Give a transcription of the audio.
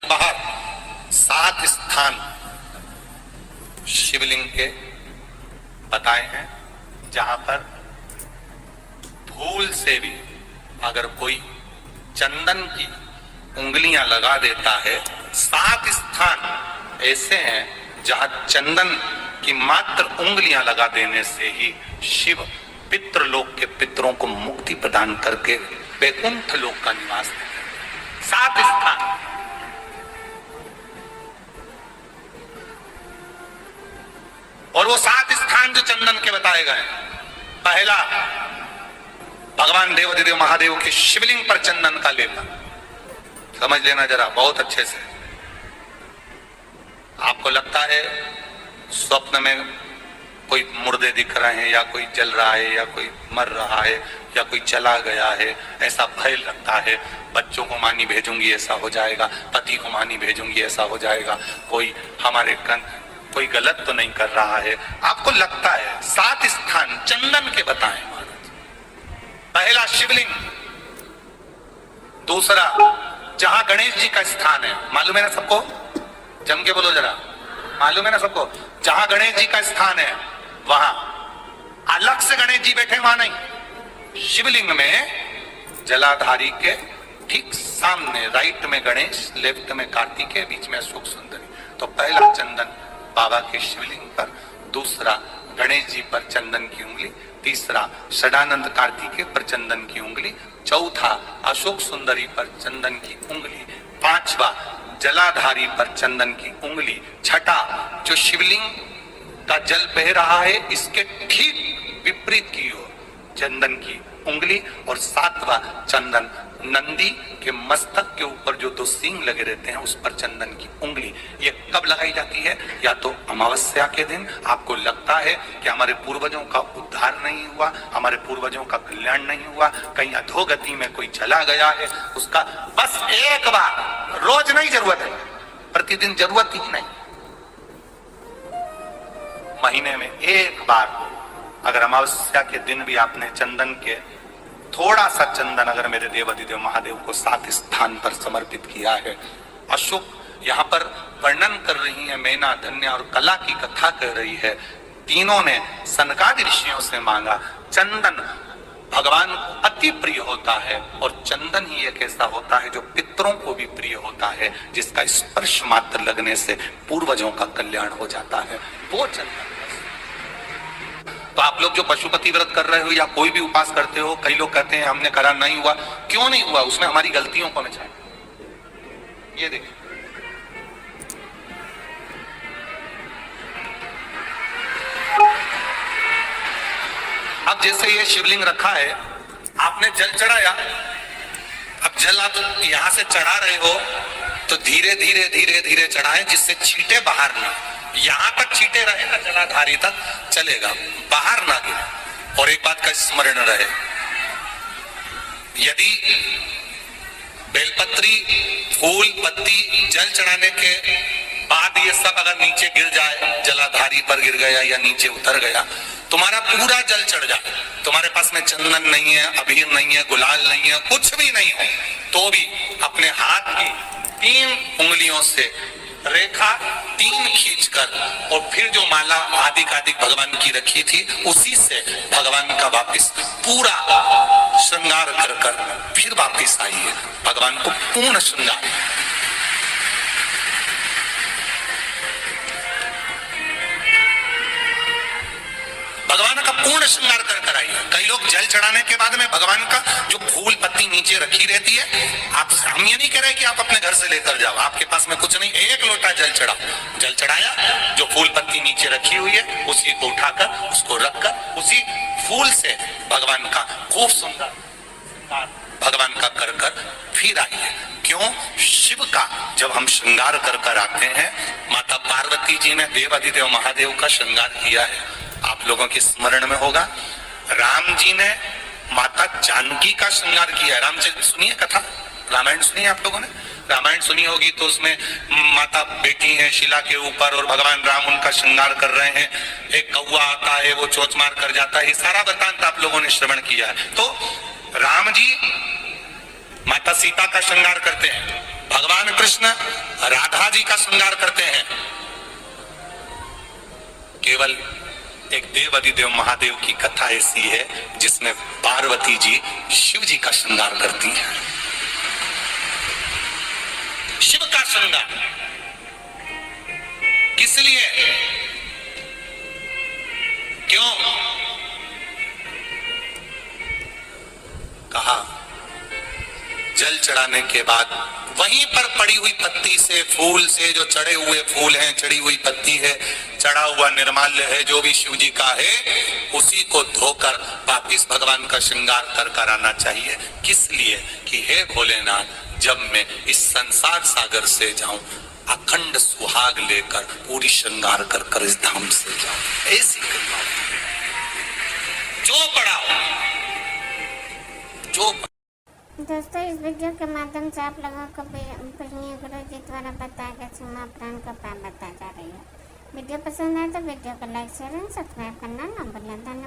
बाहर 7 स्थान शिवलिंग के बताए हैं जहां पर भूल से भी अगर कोई चंदन की उंगलियां लगा देता है। 7 स्थान ऐसे हैं जहां चंदन की मात्र उंगलियां लगा देने से ही शिव पितृलोक के पितरों को मुक्ति प्रदान करके वैकुंठ लोक का निवास देते हैं। 7 स्थान। और वो 7 स्थान जो चंदन के बताए गए, पहला भगवान देवाधिदेव महादेव के शिवलिंग पर चंदन का लेपन। समझ लेना जरा बहुत अच्छे से। आपको लगता है स्वप्न में कोई मुर्दे दिख रहे हैं या कोई जल रहा है या कोई मर रहा है या कोई चला गया है, ऐसा भय लगता है। बच्चों को मानी भेजूंगी ऐसा हो जाएगा, पति को मानी भेजूंगी ऐसा हो जाएगा, कोई गलत तो नहीं कर रहा है, आपको लगता है। 7 स्थान चंदन के बताएं महाराज। पहला शिवलिंग, दूसरा जहां गणेश जी का स्थान है, मालूम है ना सबको? जम के बोलो जरा, मालूम है ना सबको? जहां गणेश जी का स्थान है वहां अलग से गणेश जी बैठे, वहां नहीं। शिवलिंग में जलाधारी के ठीक सामने राइट में गणेश, लेफ्ट में कार्तिकेय, बीच में अशोक सुंदरी। तो पहला चंदन बाबा के शिवलिंग पर, दूसरा गणेश जी पर चंदन की उंगली, तीसरा षडानंद कार्तिकेय पर चंदन की उंगली, चौथा अशोक सुंदरी पर चंदन की उंगली, पांचवा जलाधारी पर चंदन की उंगली, छठा जो शिवलिंग का जल बह रहा है इसके ठीक विपरीत की ओर चंदन की उंगली, और सातवां चंदन नंदी के मस्तक के ऊपर जो 2 सींग लगे रहते हैं उस पर चंदन की उंगली। ये कब लगाई जाती है? या तो अमावस्या के दिन। आपको लगता है कि हमारे पूर्वजों का उद्धार नहीं हुआ, हमारे पूर्वजों का कल्याण नहीं हुआ, कहीं अधोगति में कोई चला गया है, उसका बस एक बार, रोज नहीं जरूरत है, प्रतिदिन जरूरत ही नहीं, महीने में एक बार अगर अमावस्या के दिन भी आपने चंदन के थोड़ा सा चंदन अगर मेरे देवाधिदेव महादेव को 7 स्थान पर समर्पित किया है। अशोक यहाँ पर वर्णन कर रही है, मैना, धन्य और कला की कथा कर रही है। तीनों ने सनकादि ऋषियों से मांगा। चंदन भगवान को अति प्रिय होता है और चंदन ही एक ऐसा होता है जो पितरों को भी प्रिय होता है, जिसका स्पर्श मात्र लगने से पूर्वजों का कल्याण हो जाता है, वो चंदन। तो आप लोग जो पशुपति व्रत कर रहे हो या कोई भी उपास करते हो, कई लोग कहते हैं हमने करा नहीं हुआ। क्यों नहीं हुआ? उसमें हमारी गलतियों को नचाए। ये देखिए, अब जैसे ये शिवलिंग रखा है, आपने जल चढ़ाया, अब जल आप यहां से चढ़ा रहे हो तो धीरे धीरे धीरे धीरे चढ़ाए जिससे छींटे बाहर ना, यहां तक छींटे रहे ना, जलाधारी तक चलेगा, बाहर ना गिरे। और एक बात का स्मरण रहे, यदि बेलपत्री, फूल, पत्ती जल चढ़ाने के बाद ये सब अगर नीचे गिर जाए, जलाधारी पर गिर गया या नीचे उतर गया, तुम्हारा पूरा जल चढ़ जाए, तुम्हारे पास में चंदन नहीं है, अबीर नहीं है, गुलाल नहीं है, कुछ भी नहीं हो, तो भी अपने हाथ की 3 उंगलियों से रेखा 3 खींचकर और फिर जो माला आदिकादिक भगवान की रखी थी उसी से भगवान का वापिस पूरा श्रृंगार कर फिर वापिस आई है। भगवान को पूर्ण श्रृंगार, भगवान का पूर्ण श्रृंगार कर आई है। कई लोग जल चढ़ाने के बाद में भगवान का जो फूल पत्ती नीचे रखी रहती है, आप हम ये नहीं कह रहे कि आप अपने घर से लेकर जाओ, आपके पास में कुछ नहीं, 1 लोटा जल चढ़ाओ, जल चढ़ाया, जो फूल पत्ती नीचे रखी हुई है उसी को उठाकर उसको रखकर उसी फूल से भगवान का खूब सुंदर भगवान का कर फिर आई है। क्यों? शिव का जब हम श्रृंगार कर आते हैं, माता पार्वती जी ने देवाधिदेव महादेव का श्रृंगार किया है। आप लोगों के स्मरण में होगा, राम जी ने माता जानकी का श्रृंगार किया है। रामचरित सुनिए कथा, रामायण सुनिए आप लोगों ने, रामायण सुनी होगी तो उसमें माता बैठी है शिला के ऊपर और भगवान राम उनका श्रृंगार कर रहे हैं। एक कौवा आता है, वो चोंच मार कर जाता है, सारा वृत्तांत आप लोगों ने श्रवण किया है। तो राम जी माता सीता का श्रृंगार करते हैं, भगवान कृष्ण राधा जी का श्रृंगार करते हैं। केवल एक देव अधिदेव महादेव की कथा ऐसी है जिसमें पार्वती जी शिव जी का श्रृंगार करती है। शिव का श्रृंगार किस लिए, क्यों? कहा जल चढ़ाने के बाद वहीं पर पड़ी हुई पत्ती से, फूल से, जो चढ़े हुए फूल हैं, चढ़ी हुई पत्ती है, चढ़ा हुआ निर्माल्य है, जो भी शिव जी का है, उसी को धोकर वापिस भगवान का श्रृंगार कर कर आना चाहिए। किस लिए? कि हे भोलेनाथ, जब मैं इस संसार सागर से जाऊं, अखंड सुहाग लेकर पूरी श्रृंगार कर कर इस धाम से जाऊं। ऐसी कृपा जो पढ़ाओ, जो दोस्तों, इस वीडियो के माध्यम से आप लोगों को पूजनीय गुरु जी द्वारा बताया गया क्षमा प्राण का उपाय बताया जा रही है। वीडियो पसंद आए तो वीडियो को लाइक शेयर एंड सब्सक्राइब करना ना भूलें। धन्यवाद।